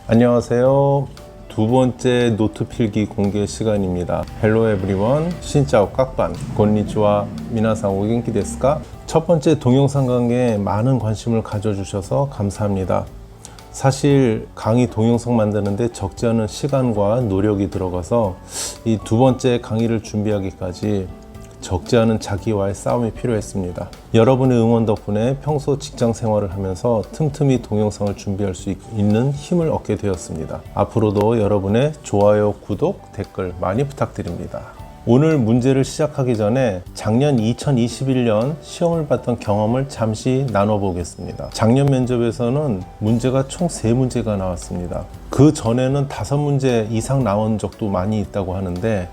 안녕하세요. 두 번째 노트 필기 공개 시간입니다. 헬로 에브리원, 신짜오 깍반, 곤니치와 미나상 오겐키 데스까? 첫 번째 동영상 강의에 많은 관심을 가져주셔서 감사합니다. 사실 강의 동영상 만드는데 적지 않은 시간과 노력이 들어가서 이 두 번째 강의를 준비하기까지 적지 않은 자기와의 싸움이 필요했습니다. 여러분의 응원 덕분에 평소 직장 생활을 하면서 틈틈이 동영상을 준비할 수 있는 힘을 얻게 되었습니다. 앞으로도 여러분의 좋아요, 구독, 댓글 많이 부탁드립니다. 오늘 문제를 시작하기 전에 작년 2021년 시험을 봤던 경험을 잠시 나눠보겠습니다. 작년 면접에서는 문제가 총 3문제가 나왔습니다. 그 전에는 5문제 이상 나온 적도 많이 있다고 하는데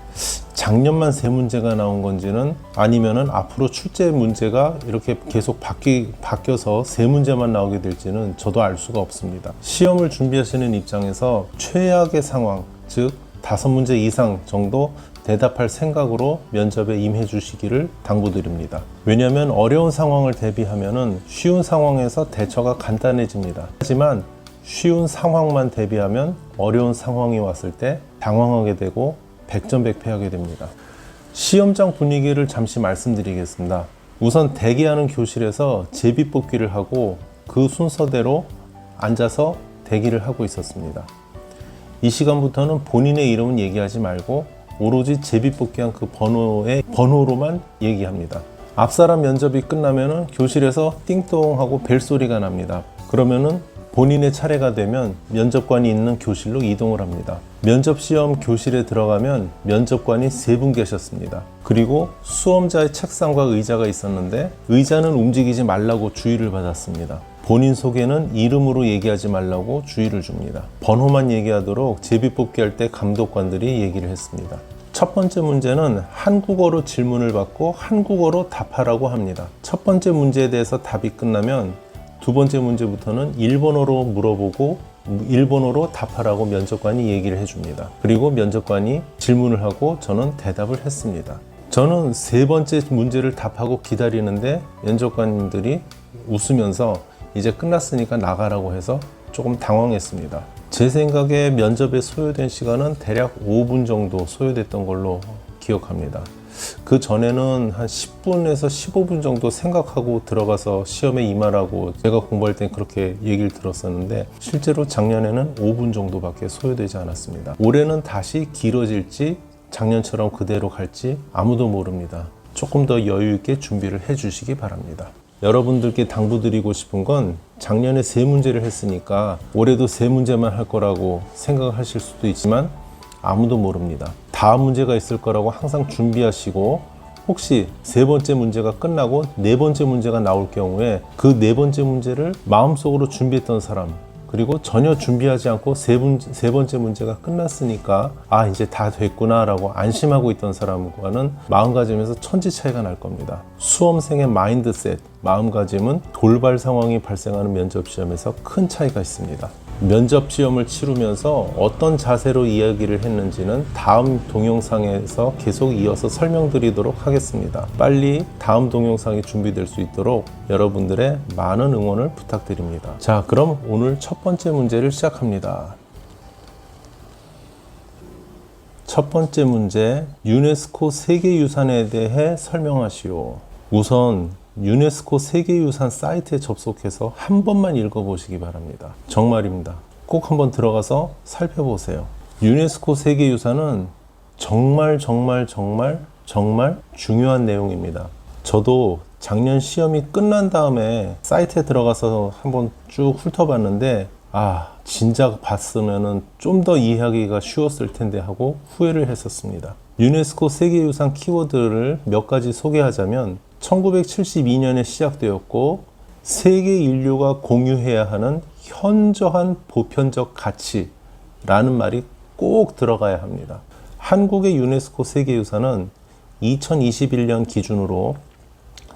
작년만 3문제가 나온 건지는 아니면은 앞으로 출제 문제가 이렇게 계속 바뀌어서 3문제만 나오게 될지는 저도 알 수가 없습니다. 시험을 준비하시는 입장에서 최악의 상황, 즉 5문제 이상 정도 대답할 생각으로 면접에 임해 주시기를 당부드립니다. 왜냐하면 어려운 상황을 대비하면은 쉬운 상황에서 대처가 간단해집니다. 하지만 쉬운 상황만 대비하면 어려운 상황이 왔을 때 당황하게 되고 백전백패하게 됩니다. 시험장 분위기를 잠시 말씀드리겠습니다. 우선 대기하는 교실에서 제비뽑기를 하고 그 순서대로 앉아서 대기를 하고 있었습니다. 이 시간부터는 본인의 이름은 얘기하지 말고 오로지 제비뽑기한 그 번호로만 얘기합니다. 앞사람 면접이 끝나면은 교실에서 띵동 하고 벨소리가 납니다. 그러면은 본인의 차례가 되면 면접관이 있는 교실로 이동을 합니다. 면접시험 교실에 들어가면 면접관이 3분 계셨습니다. 그리고 수험자의 책상과 의자가 있었는데 의자는 움직이지 말라고 주의를 받았습니다. 본인 소개는 이름으로 얘기하지 말라고 주의를 줍니다. 번호만 얘기하도록 제비뽑기 할 때 감독관들이 얘기를 했습니다. 첫 번째 문제는 한국어로 질문을 받고 한국어로 답하라고 합니다. 첫 번째 문제에 대해서 답이 끝나면 두 번째 문제부터는 일본어로 물어보고 일본어로 답하라고 면접관이 얘기를 해줍니다. 그리고 면접관이 질문을 하고 저는 대답을 했습니다. 저는 3번째 문제를 답하고 기다리는데 면접관들이 웃으면서 이제 끝났으니까 나가라고 해서 조금 당황했습니다. 제 생각에 면접에 소요된 시간은 대략 5분 정도 소요됐던 걸로 기억합니다. 그 전에는 한 10분에서 15분 정도 생각하고 들어가서 시험에 임하라고 제가 공부할 땐 그렇게 얘기를 들었었는데 실제로 작년에는 5분 정도밖에 소요되지 않았습니다. 올해는 다시 길어질지 작년처럼 그대로 갈지 아무도 모릅니다. 조금 더 여유 있게 준비를 해 주시기 바랍니다. 여러분들께 당부드리고 싶은 건 작년에 3문제를 했으니까 올해도 3문제만 할 거라고 생각하실 수도 있지만 아무도 모릅니다. 다음 문제가 있을 거라고 항상 준비하시고 혹시 3번째 문제가 끝나고 4번째 문제가 나올 경우에 그 4번째 문제를 마음속으로 준비했던 사람 그리고 전혀 준비하지 않고 3번째 문제가 끝났으니까 아 이제 다 됐구나 라고 안심하고 있던 사람과는 마음가짐에서 천지 차이가 날 겁니다. 수험생의 마인드셋, 마음가짐은 돌발 상황이 발생하는 면접시험에서 큰 차이가 있습니다. 면접시험을 치르면서 어떤 자세로 이야기를 했는지는 다음 동영상에서 계속 이어서 설명드리도록 하겠습니다. 빨리 다음 동영상이 준비될 수 있도록 여러분들의 많은 응원을 부탁드립니다. 자, 그럼 오늘 첫 번째 문제를 시작합니다. 첫 번째 문제, 유네스코 세계유산에 대해 설명하시오. 우선 유네스코 세계유산 사이트에 접속해서 한 번만 읽어보시기 바랍니다. 정말입니다. 꼭 한번 들어가서 살펴보세요. 유네스코 세계유산은 정말 중요한 내용입니다. 저도 작년 시험이 끝난 다음에 사이트에 들어가서 한번 쭉 훑어봤는데 진작 봤으면 좀 더 이해하기가 쉬웠을 텐데 하고 후회를 했었습니다. 유네스코 세계유산 키워드를 몇 가지 소개하자면 1972년에 시작되었고 세계 인류가 공유해야 하는 현저한 보편적 가치라는 말이 꼭 들어가야 합니다. 한국의 유네스코 세계유산은 2021년 기준으로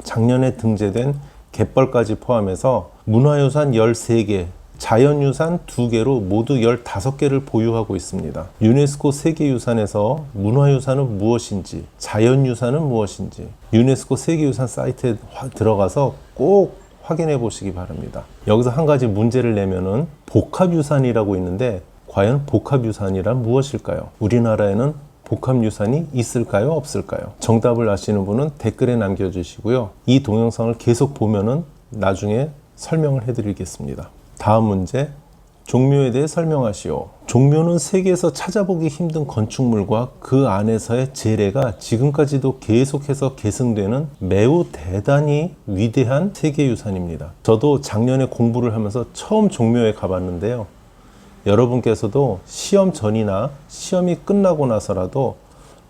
작년에 등재된 갯벌까지 포함해서 문화유산 13개, 자연유산 2개로 모두 15개를 보유하고 있습니다. 유네스코 세계유산에서 문화유산은 무엇인지, 자연유산은 무엇인지 유네스코 세계유산 사이트에 들어가서 꼭 확인해 보시기 바랍니다. 여기서 한 가지 문제를 내면은 복합유산이라고 있는데 과연 복합유산이란 무엇일까요? 우리나라에는 복합유산이 있을까요? 없을까요? 정답을 아시는 분은 댓글에 남겨주시고요. 이 동영상을 계속 보면은 나중에 설명을 해드리겠습니다. 다음 문제. 종묘에 대해 설명하시오. 종묘는 세계에서 찾아보기 힘든 건축물과 그 안에서의 재래가 지금까지도 계속해서 계승되는 매우 대단히 위대한 세계유산입니다. 저도 작년에 공부를 하면서 처음 종묘에 가봤는데요. 여러분께서도 시험 전이나 시험이 끝나고 나서라도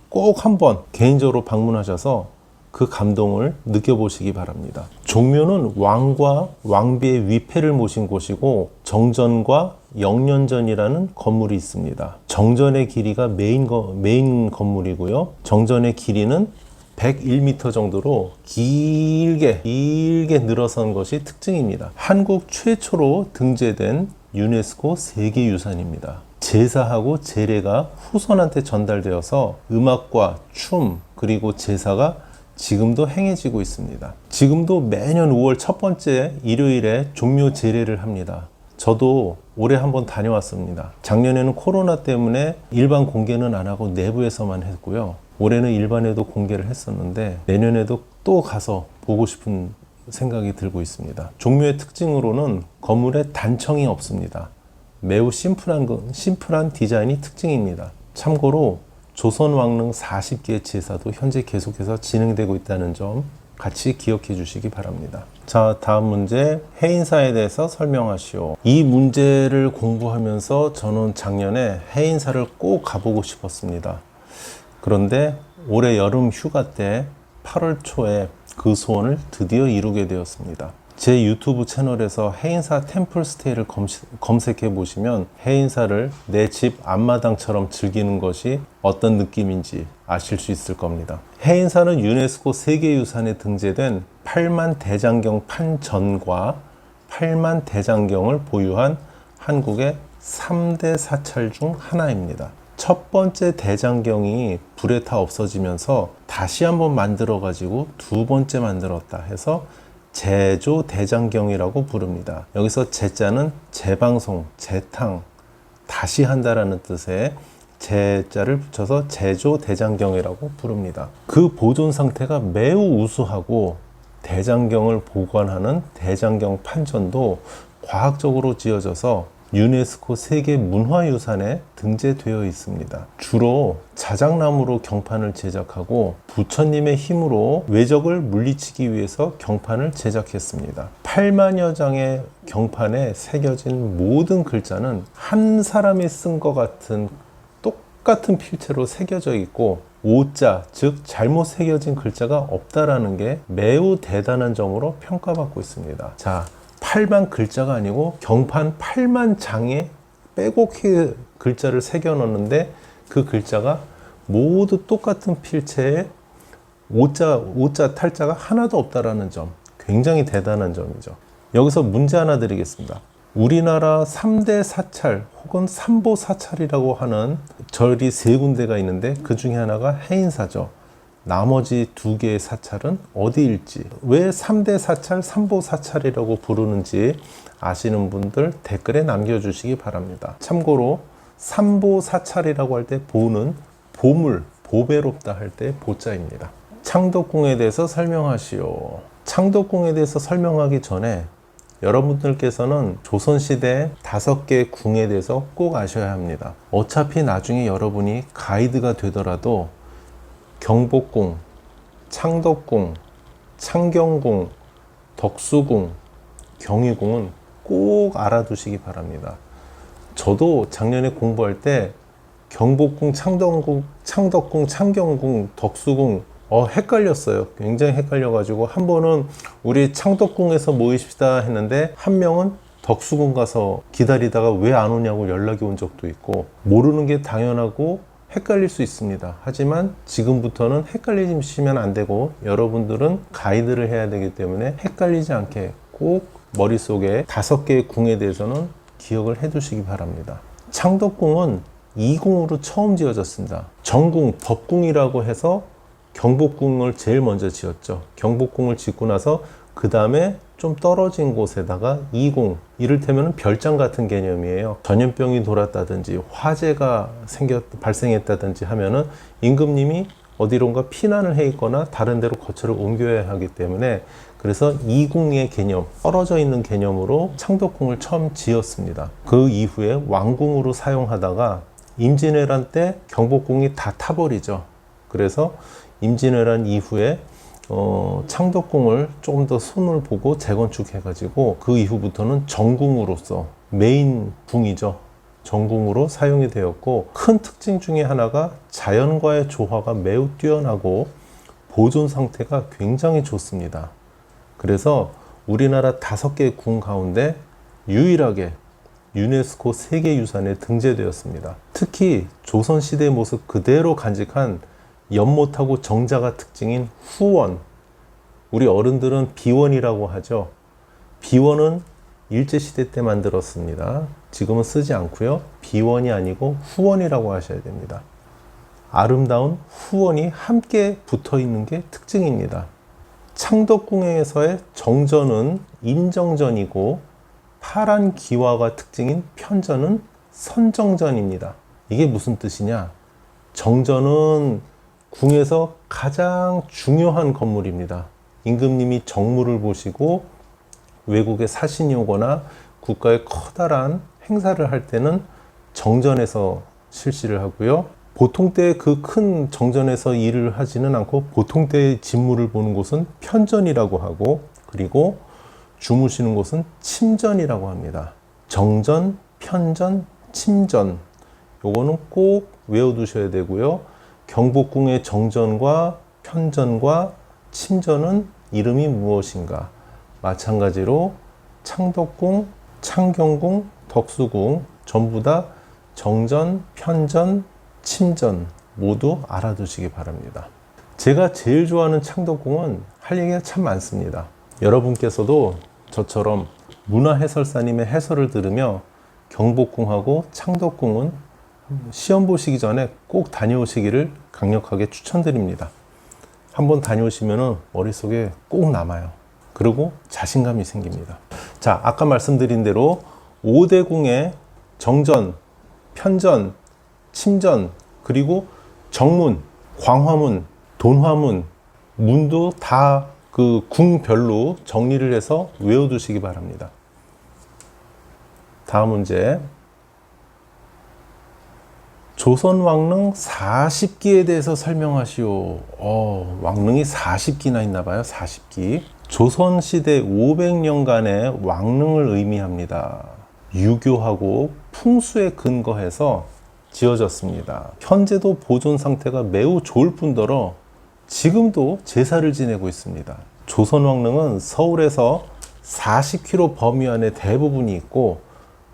꼭 한번 개인적으로 방문하셔서 그 감동을 느껴보시기 바랍니다. 종묘는 왕과 왕비의 위패를 모신 곳이고 정전과 영년전이라는 건물이 있습니다. 정전의 길이가 메인 건물이고요. 정전의 길이는 101m 정도로 길게 늘어선 것이 특징입니다. 한국 최초로 등재된 유네스코 세계유산입니다. 제사하고 제례가 후손한테 전달되어서 음악과 춤 그리고 제사가 지금도 행해지고 있습니다. 지금도 매년 5월 첫 번째 일요일에 종묘 제례를 합니다. 저도 올해 한번 다녀왔습니다. 작년에는 코로나 때문에 일반 공개는 안 하고 내부에서만 했고요. 올해는 일반에도 공개를 했었는데 내년에도 또 가서 보고 싶은 생각이 들고 있습니다. 종묘의 특징으로는 건물에 단청이 없습니다. 매우 심플한 디자인이 특징입니다. 참고로 조선 왕릉 40개 제사도 현재 계속해서 진행되고 있다는 점 같이 기억해 주시기 바랍니다. 자, 다음 문제. 해인사에 대해서 설명하시오. 이 문제를 공부하면서 저는 작년에 해인사를 꼭 가보고 싶었습니다. 그런데 올해 여름 휴가 때 8월 초에 그 소원을 드디어 이루게 되었습니다. 제 유튜브 채널에서 해인사 템플스테이를 검색해 보시면 해인사를 내 집 앞마당처럼 즐기는 것이 어떤 느낌인지 아실 수 있을 겁니다. 해인사는 유네스코 세계유산에 등재된 8만 대장경 판전과 8만 대장경을 보유한 한국의 3대 사찰 중 하나입니다. 첫 번째 대장경이 불에 타 없어지면서 다시 한번 만들어 가지고 두 번째 만들었다 해서 제조 대장경이라고 부릅니다. 여기서 제자는 재방송, 재탕, 다시 한다라는 뜻의 제자를 붙여서 제조 대장경이라고 부릅니다. 그 보존 상태가 매우 우수하고 대장경을 보관하는 대장경 판전도 과학적으로 지어져서 유네스코 세계 문화유산에 등재되어 있습니다. 주로 자작나무로 경판을 제작하고 부처님의 힘으로 외적을 물리치기 위해서 경판을 제작했습니다. 8만여 장의 경판에 새겨진 모든 글자는 한 사람이 쓴 것 같은 똑같은 필체로 새겨져 있고 오자, 즉 잘못 새겨진 글자가 없다라는 게 매우 대단한 점으로 평가받고 있습니다. 자, 8만 글자가 아니고 경판 8만 장에 빼곡히 글자를 새겨 넣는데 그 글자가 모두 똑같은 필체에 오자 탈자가 하나도 없다라는 점, 굉장히 대단한 점이죠. 여기서 문제 하나 드리겠습니다. 우리나라 3대 사찰 혹은 3보 사찰이라고 하는 절이 3군데가 있는데 그 중에 하나가 해인사죠. 나머지 2개의 사찰은 어디일지, 왜 3대 사찰, 3보 사찰이라고 부르는지 아시는 분들 댓글에 남겨주시기 바랍니다. 참고로 3보 사찰이라고 할 때 보는 보물, 보배롭다 할 때 보자입니다. 창덕궁에 대해서 설명하시오. 창덕궁에 대해서 설명하기 전에 여러분들께서는 조선시대 5개 궁에 대해서 꼭 아셔야 합니다. 어차피 나중에 여러분이 가이드가 되더라도 경복궁, 창덕궁, 창경궁, 덕수궁, 경희궁은 꼭 알아두시기 바랍니다. 저도 작년에 공부할 때 경복궁, 창덕궁, 창경궁, 덕수궁 헷갈렸어요. 굉장히 헷갈려가지고 한 번은 우리 창덕궁에서 모이십시다 했는데 한 명은 덕수궁 가서 기다리다가 왜 안 오냐고 연락이 온 적도 있고, 모르는 게 당연하고 헷갈릴 수 있습니다. 하지만 지금부터는 헷갈리시면 안 되고 여러분들은 가이드를 해야 되기 때문에 헷갈리지 않게 꼭 머릿속에 5개의 궁에 대해서는 기억을 해 두시기 바랍니다. 창덕궁은 2궁으로 처음 지어졌습니다. 정궁, 법궁이라고 해서 경복궁을 제일 먼저 지었죠. 경복궁을 짓고 나서 그 다음에 좀 떨어진 곳에다가 20, 이를테면 별장 같은 개념이에요. 전염병이 돌았다든지 화재가 발생했다든지 하면은 임금님이 어디론가 피난을 해 있거나 다른 데로 거처를 옮겨야 하기 때문에, 그래서 이궁의 개념, 떨어져 있는 개념으로 창덕궁을 처음 지었습니다. 그 이후에 왕궁으로 사용하다가 임진왜란 때 경복궁이 다 타버리죠. 그래서 임진왜란 이후에 창덕궁을 조금 더 손을 보고 재건축해가지고 그 이후부터는 정궁으로서 메인 궁이죠. 정궁으로 사용이 되었고, 큰 특징 중에 하나가 자연과의 조화가 매우 뛰어나고 보존 상태가 굉장히 좋습니다. 그래서 우리나라 5개 궁 가운데 유일하게 유네스코 세계유산에 등재되었습니다. 특히 조선시대의 모습 그대로 간직한 연못하고 정자가 특징인 후원, 우리 어른들은 비원이라고 하죠. 비원은 일제시대 때 만들었습니다. 지금은 쓰지 않고요. 비원이 아니고 후원이라고 하셔야 됩니다. 아름다운 후원이 함께 붙어 있는 게 특징입니다. 창덕궁에서의 정전은 인정전이고, 파란 기와가 특징인 편전은 선정전입니다. 이게 무슨 뜻이냐? 정전은 궁에서 가장 중요한 건물입니다. 임금님이 정무를 보시고 외국에 사신이 오거나 국가의 커다란 행사를 할 때는 정전에서 실시를 하고요. 보통 때 그 큰 정전에서 일을 하지는 않고 보통 때의 진무를 보는 곳은 편전이라고 하고, 그리고 주무시는 곳은 침전이라고 합니다. 정전, 편전, 침전, 요거는 꼭 외워두셔야 되고요. 경복궁의 정전과 편전과 침전은 이름이 무엇인가? 마찬가지로 창덕궁, 창경궁, 덕수궁 전부 다 정전, 편전, 침전 모두 알아두시기 바랍니다. 제가 제일 좋아하는 창덕궁은 할 얘기가 참 많습니다. 여러분께서도 저처럼 문화해설사님의 해설을 들으며 경복궁하고 창덕궁은 시험 보시기 전에 꼭 다녀오시기를 강력하게 추천드립니다. 한번 다녀오시면 머릿속에 꼭 남아요. 그리고 자신감이 생깁니다. 자, 아까 말씀드린 대로 5대 궁의 정전, 편전, 침전, 그리고 정문, 광화문, 돈화문, 문도 다 그 궁별로 정리를 해서 외워두시기 바랍니다. 다음 문제. 조선 왕릉 40기에 대해서 설명하시오. 왕릉이 40기나 있나 봐요. 40기. 조선시대 500년간의 왕릉을 의미합니다. 유교하고 풍수에 근거해서 지어졌습니다. 현재도 보존 상태가 매우 좋을 뿐더러 지금도 제사를 지내고 있습니다. 조선 왕릉은 서울에서 40km 범위 안에 대부분이 있고,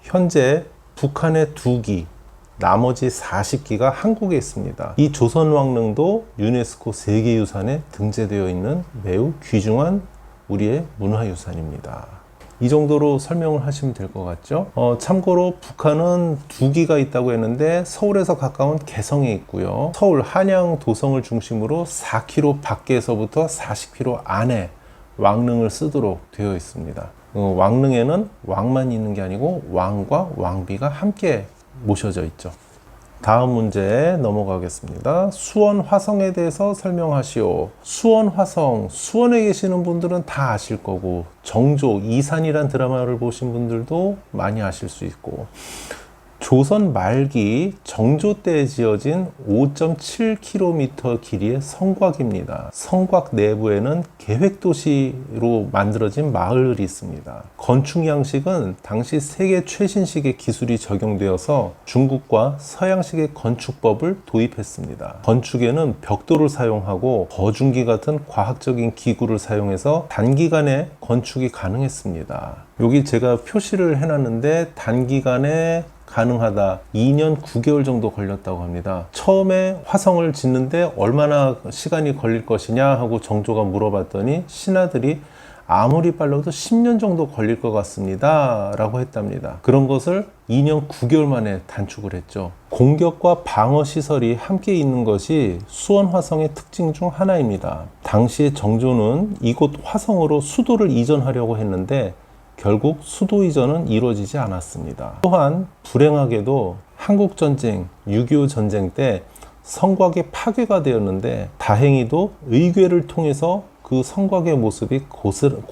현재 북한에 2기, 나머지 40기가 한국에 있습니다. 이 조선 왕릉도 유네스코 세계유산에 등재되어 있는 매우 귀중한 우리의 문화유산입니다. 이 정도로 설명을 하시면 될 것 같죠? 참고로 북한은 2기가 있다고 했는데 서울에서 가까운 개성에 있고요. 서울 한양 도성을 중심으로 4km 밖에서부터 40km 안에 왕릉을 쓰도록 되어 있습니다. 왕릉에는 왕만 있는 게 아니고 왕과 왕비가 함께 모셔져 있죠. 다음 문제 넘어가겠습니다. 수원 화성에 대해서 설명하시오. 수원 화성, 수원에 계시는 분들은 다 아실 거고, 정조, 이산이란 드라마를 보신 분들도 많이 아실 수 있고, 조선 말기 정조 때에 지어진 5.7km 길이의 성곽입니다. 성곽 내부에는 계획도시로 만들어진 마을이 있습니다. 건축 양식은 당시 세계 최신식의 기술이 적용되어서 중국과 서양식의 건축법을 도입했습니다. 건축에는 벽돌을 사용하고 거중기 같은 과학적인 기구를 사용해서 단기간에 건축이 가능했습니다. 여기 제가 표시를 해놨는데 단기간에 가능하다. 2년 9개월 정도 걸렸다고 합니다. 처음에 화성을 짓는데 얼마나 시간이 걸릴 것이냐 하고 정조가 물어봤더니 신하들이 아무리 빨라도 10년 정도 걸릴 것 같습니다 라고 했답니다. 그런 것을 2년 9개월 만에 단축을 했죠. 공격과 방어 시설이 함께 있는 것이 수원 화성의 특징 중 하나입니다. 당시에 정조는 이곳 화성으로 수도를 이전하려고 했는데 결국 수도 이전은 이루어지지 않았습니다. 또한 불행하게도 한국전쟁, 6.25 전쟁 때 성곽이 파괴가 되었는데 다행히도 의궤를 통해서 그 성곽의 모습이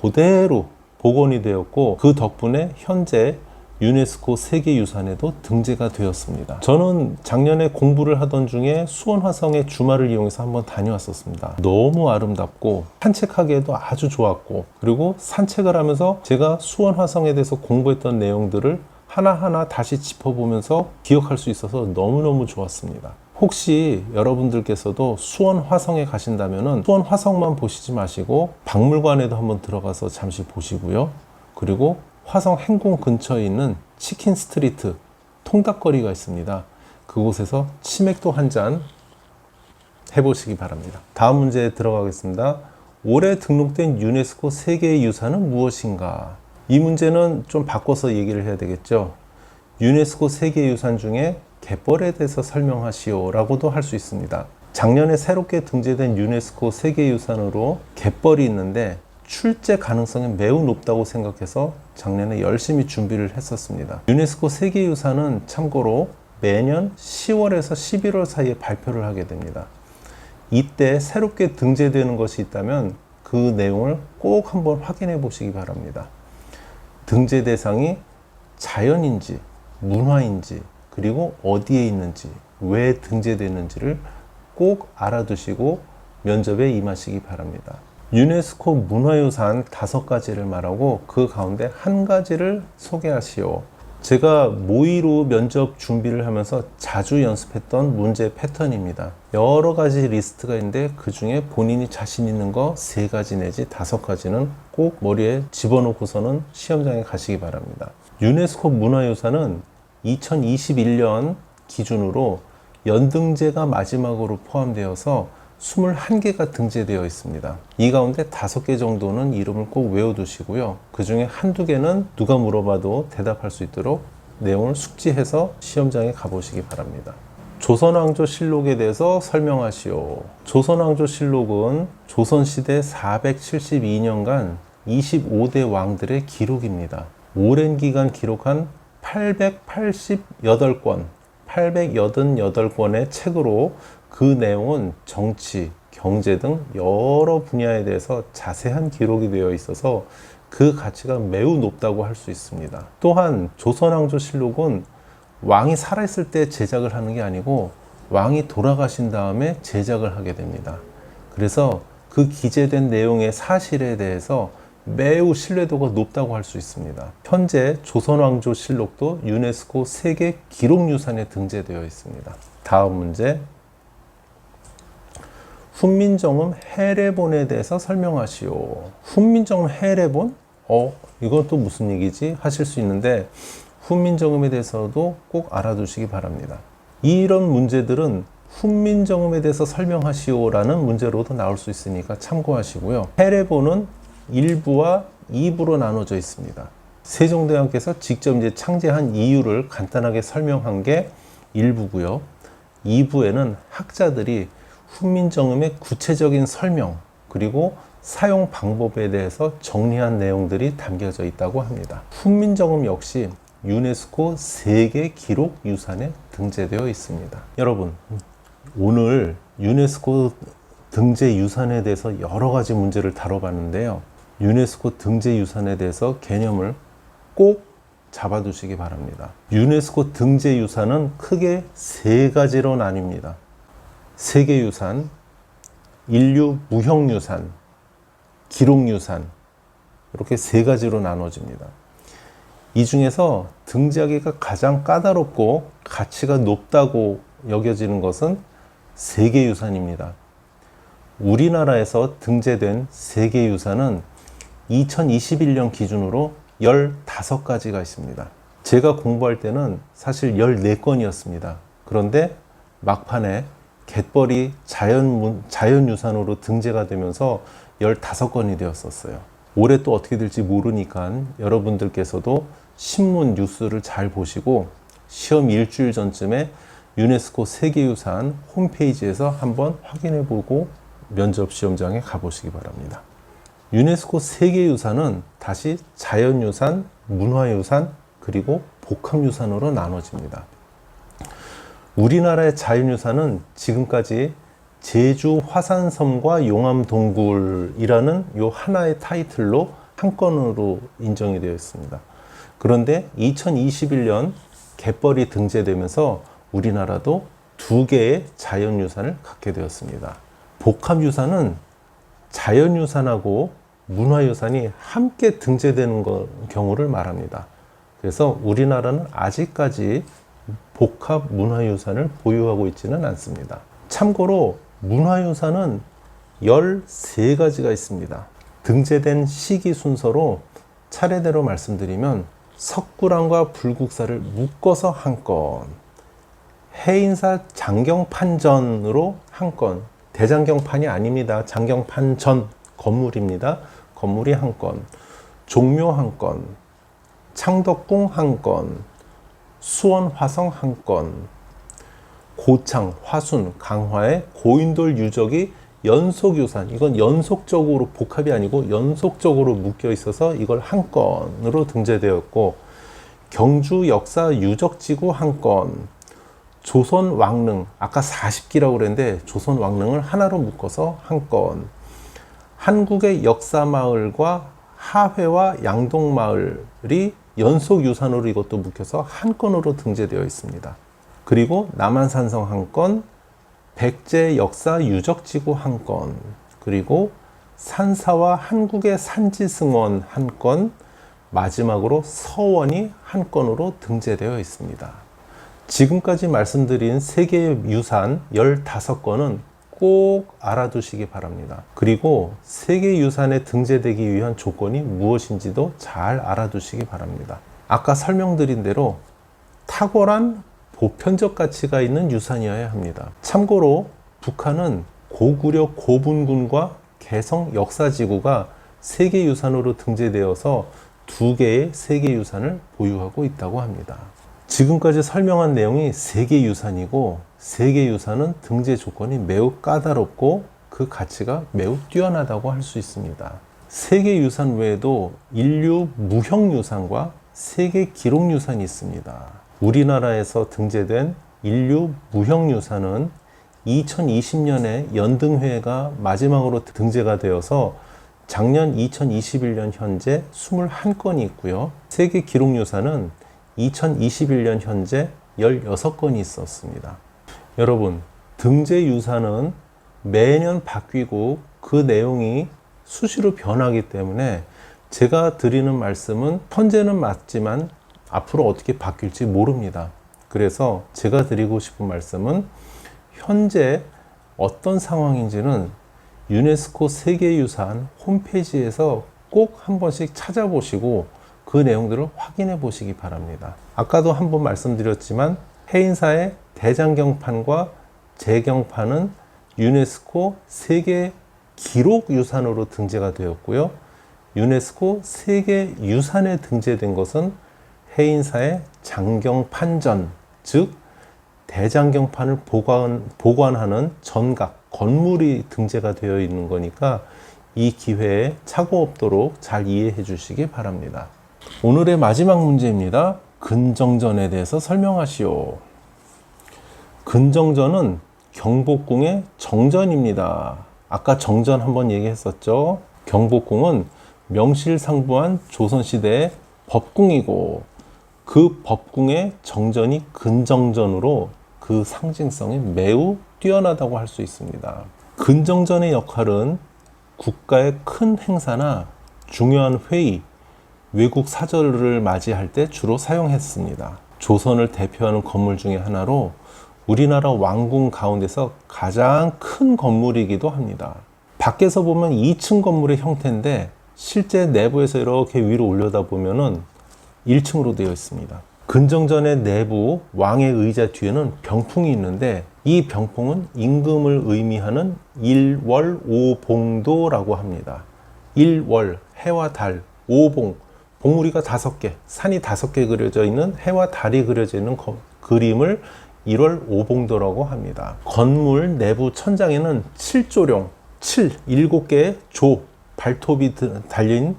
그대로 복원이 되었고 그 덕분에 현재 유네스코 세계유산에도 등재가 되었습니다. 저는 작년에 공부를 하던 중에 수원 화성의 주말을 이용해서 한번 다녀왔었습니다. 너무 아름답고 산책하기에도 아주 좋았고, 그리고 산책을 하면서 제가 수원 화성에 대해서 공부했던 내용들을 하나하나 다시 짚어보면서 기억할 수 있어서 너무너무 좋았습니다. 혹시 여러분들께서도 수원 화성에 가신다면 수원 화성만 보시지 마시고 박물관에도 한번 들어가서 잠시 보시고요. 그리고 화성 행궁 근처에 있는 치킨 스트리트 통닭거리가 있습니다. 그곳에서 치맥도 한 잔 해보시기 바랍니다. 다음 문제에 들어가겠습니다. 올해 등록된 유네스코 세계유산은 무엇인가? 이 문제는 좀 바꿔서 얘기를 해야 되겠죠. 유네스코 세계유산 중에 갯벌에 대해서 설명하시오 라고도 할 수 있습니다. 작년에 새롭게 등재된 유네스코 세계유산으로 갯벌이 있는데 출제 가능성이 매우 높다고 생각해서 작년에 열심히 준비를 했었습니다. 유네스코 세계유산은 참고로 매년 10월에서 11월 사이에 발표를 하게 됩니다. 이때 새롭게 등재되는 것이 있다면 그 내용을 꼭 한번 확인해 보시기 바랍니다. 등재 대상이 자연인지 문화인지 그리고 어디에 있는지 왜 등재되는지를 꼭 알아두시고 면접에 임하시기 바랍니다. 유네스코 문화유산 5가지를 말하고 그 가운데 한 가지를 소개하시오. 제가 모의로 면접 준비를 하면서 자주 연습했던 문제 패턴입니다. 여러 가지 리스트가 있는데 그 중에 본인이 자신 있는 거 3가지 내지 5가지는 꼭 머리에 집어넣고서는 시험장에 가시기 바랍니다. 유네스코 문화유산은 2021년 기준으로 연등재가 마지막으로 포함되어서 21개가 등재되어 있습니다. 이 가운데 5개 정도는 이름을 꼭 외워두시고요. 그 중에 한두 개는 누가 물어봐도 대답할 수 있도록 내용을 숙지해서 시험장에 가보시기 바랍니다. 조선왕조실록에 대해서 설명하시오. 조선왕조실록은 조선시대 472년간 25대 왕들의 기록입니다. 오랜 기간 기록한 888권의 책으로 그 내용은 정치, 경제 등 여러 분야에 대해서 자세한 기록이 되어 있어서 그 가치가 매우 높다고 할 수 있습니다. 또한 조선왕조실록은 왕이 살아있을 때 제작을 하는 게 아니고 왕이 돌아가신 다음에 제작을 하게 됩니다. 그래서 그 기재된 내용의 사실에 대해서 매우 신뢰도가 높다고 할 수 있습니다. 현재 조선왕조실록도 유네스코 세계 기록유산에 등재되어 있습니다. 다음 문제. 훈민정음 해례본에 대해서 설명하시오. 훈민정음 해례본? 이건 또 무슨 얘기지? 하실 수 있는데 훈민정음에 대해서도 꼭 알아두시기 바랍니다. 이런 문제들은 훈민정음에 대해서 설명하시오라는 문제로도 나올 수 있으니까 참고하시고요. 해례본은 1부와 2부로 나눠져 있습니다. 세종대왕께서 직접 이제 창제한 이유를 간단하게 설명한 게 1부고요. 2부에는 학자들이 훈민정음의 구체적인 설명 그리고 사용 방법에 대해서 정리한 내용들이 담겨져 있다고 합니다. 훈민정음 역시 유네스코 세계 기록 유산에 등재되어 있습니다. 여러분, 오늘 유네스코 등재 유산에 대해서 여러 가지 문제를 다뤄봤는데요. 유네스코 등재 유산에 대해서 개념을 꼭 잡아두시기 바랍니다. 유네스코 등재 유산은 크게 3가지로 나뉩니다. 세계유산, 인류 무형유산, 기록유산, 이렇게 3가지로 나눠집니다. 이 중에서 등재하기가 가장 까다롭고 가치가 높다고 여겨지는 것은 세계유산입니다. 우리나라에서 등재된 세계유산은 2021년 기준으로 15가지가 있습니다. 제가 공부할 때는 사실 14건이었습니다. 그런데 막판에 갯벌이 자연유산으로 등재가 되면서 15건이 되었었어요. 올해 또 어떻게 될지 모르니까 여러분들께서도 신문 뉴스를 잘 보시고 시험 일주일 전쯤에 유네스코 세계유산 홈페이지에서 한번 확인해 보고 면접 시험장에 가보시기 바랍니다. 유네스코 세계유산은 다시 자연유산, 문화유산, 그리고 복합유산으로 나눠집니다. 우리나라의 자연유산은 지금까지 제주 화산섬과 용암동굴이라는 요 하나의 타이틀로 한 건으로 인정이 되어 있습니다. 그런데 2021년 갯벌이 등재되면서 우리나라도 2개의 자연유산을 갖게 되었습니다. 복합유산은 자연유산하고 문화유산이 함께 등재되는 경우를 말합니다. 그래서 우리나라는 아직까지 복합 문화유산을 보유하고 있지는 않습니다. 참고로 문화유산은 13가지가 있습니다. 등재된 시기 순서로 차례대로 말씀드리면 석굴암과 불국사를 묶어서 한 건, 해인사 장경판전으로 한 건, 대장경판이 아닙니다. 장경판전 건물입니다. 건물이 한 건, 종묘 한 건, 창덕궁 한 건, 수원 화성 한 건, 고창, 화순, 강화의 고인돌 유적이 연속유산, 이건 연속적으로 복합이 아니고 연속적으로 묶여 있어서 이걸 한 건으로 등재되었고, 경주 역사 유적지구 한 건, 조선 왕릉, 아까 40기라고 그랬는데 조선 왕릉을 하나로 묶어서 한 건, 한국의 역사마을과 하회와 양동마을이 연속유산으로 이것도 묶여서 한 건으로 등재되어 있습니다. 그리고 남한산성 한 건, 백제 역사 유적지구 한 건, 그리고 산사와 한국의 산지승원 한 건, 마지막으로 서원이 한 건으로 등재되어 있습니다. 지금까지 말씀드린 세계의 유산 15건은 꼭 알아두시기 바랍니다. 그리고 세계유산에 등재되기 위한 조건이 무엇인지도 잘 알아두시기 바랍니다. 아까 설명드린 대로 탁월한 보편적 가치가 있는 유산이어야 합니다. 참고로 북한은 고구려 고분군과 개성 역사지구가 세계유산으로 등재되어서 2개의 세계유산을 보유하고 있다고 합니다. 지금까지 설명한 내용이 세계유산이고, 세계유산은 등재 조건이 매우 까다롭고 그 가치가 매우 뛰어나다고 할 수 있습니다. 세계유산 외에도 인류 무형유산과 세계기록유산이 있습니다. 우리나라에서 등재된 인류 무형유산은 2020년에 연등회가 마지막으로 등재가 되어서 작년 2021년 현재 21건이 있고요. 세계기록유산은 2021년 현재 16건이 있었습니다. 여러분, 등재유산은 매년 바뀌고 그 내용이 수시로 변하기 때문에 제가 드리는 말씀은 현재는 맞지만 앞으로 어떻게 바뀔지 모릅니다. 그래서 제가 드리고 싶은 말씀은 현재 어떤 상황인지는 유네스코 세계유산 홈페이지에서 꼭 한 번씩 찾아보시고 그 내용들을 확인해 보시기 바랍니다. 아까도 한번 말씀드렸지만 해인사의 대장경판과 제경판은 유네스코 세계 기록유산으로 등재가 되었고요. 유네스코 세계유산에 등재된 것은 해인사의 장경판전, 즉 대장경판을 보관하는 전각, 건물이 등재가 되어 있는 거니까 이 기회에 착오 없도록 잘 이해해 주시기 바랍니다. 오늘의 마지막 문제입니다. 근정전에 대해서 설명하시오. 근정전은 경복궁의 정전입니다. 아까 정전 한번 얘기했었죠. 경복궁은 명실상부한 조선시대의 법궁이고 그 법궁의 정전이 근정전으로 그 상징성이 매우 뛰어나다고 할 수 있습니다. 근정전의 역할은 국가의 큰 행사나 중요한 회의, 외국 사절을 맞이할 때 주로 사용했습니다. 조선을 대표하는 건물 중에 하나로 우리나라 왕궁 가운데서 가장 큰 건물이기도 합니다. 밖에서 보면 2층 건물의 형태인데 실제 내부에서 이렇게 위로 올려다 보면은 1층으로 되어 있습니다. 근정전의 내부 왕의 의자 뒤에는 병풍이 있는데 이 병풍은 임금을 의미하는 일월오봉도라고 합니다. 일월, 해와 달, 오봉, 봉우리가 5개, 산이 5개 그려져 있는 해와 달이 그려져 있는 그림을 1월 오봉도라고 합니다. 건물 내부 천장에는 7조룡, 7개의 조, 발톱이 달린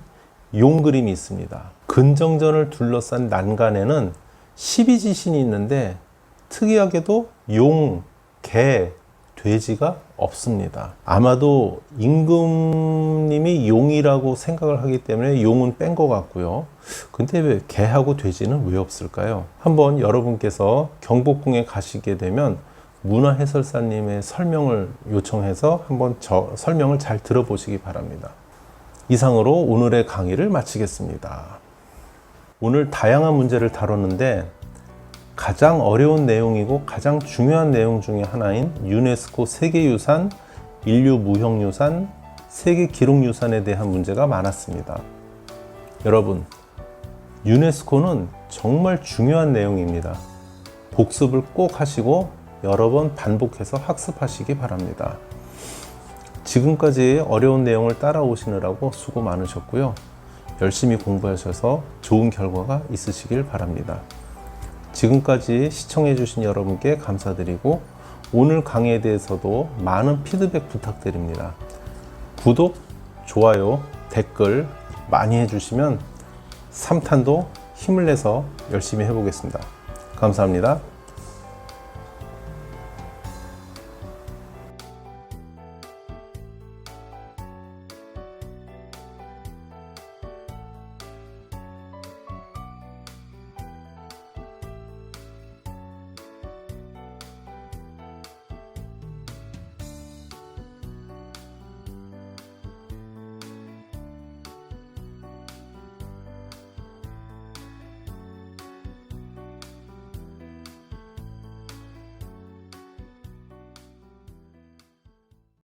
용 그림이 있습니다. 근정전을 둘러싼 난간에는 12지신이 있는데 특이하게도 용, 개, 돼지가 없습니다. 아마도 임금님이 용이라고 생각을 하기 때문에 용은 뺀 것 같고요. 근데 왜 개하고 돼지는 왜 없을까요? 한번 여러분께서 경복궁에 가시게 되면 문화해설사님의 설명을 요청해서 한번 설명을 잘 들어보시기 바랍니다. 이상으로 오늘의 강의를 마치겠습니다. 오늘 다양한 문제를 다뤘는데 가장 어려운 내용이고 가장 중요한 내용 중에 하나인 유네스코 세계유산, 인류무형유산, 세계기록유산에 대한 문제가 많았습니다. 여러분, 유네스코는 정말 중요한 내용입니다. 복습을 꼭 하시고 여러 번 반복해서 학습하시기 바랍니다. 지금까지 어려운 내용을 따라오시느라고 수고 많으셨고요. 열심히 공부하셔서 좋은 결과가 있으시길 바랍니다. 지금까지 시청해 주신 여러분께 감사드리고 오늘 강의에 대해서도 많은 피드백 부탁드립니다. 구독, 좋아요, 댓글 많이 해주시면 3탄도 힘을 내서 열심히 해보겠습니다. 감사합니다.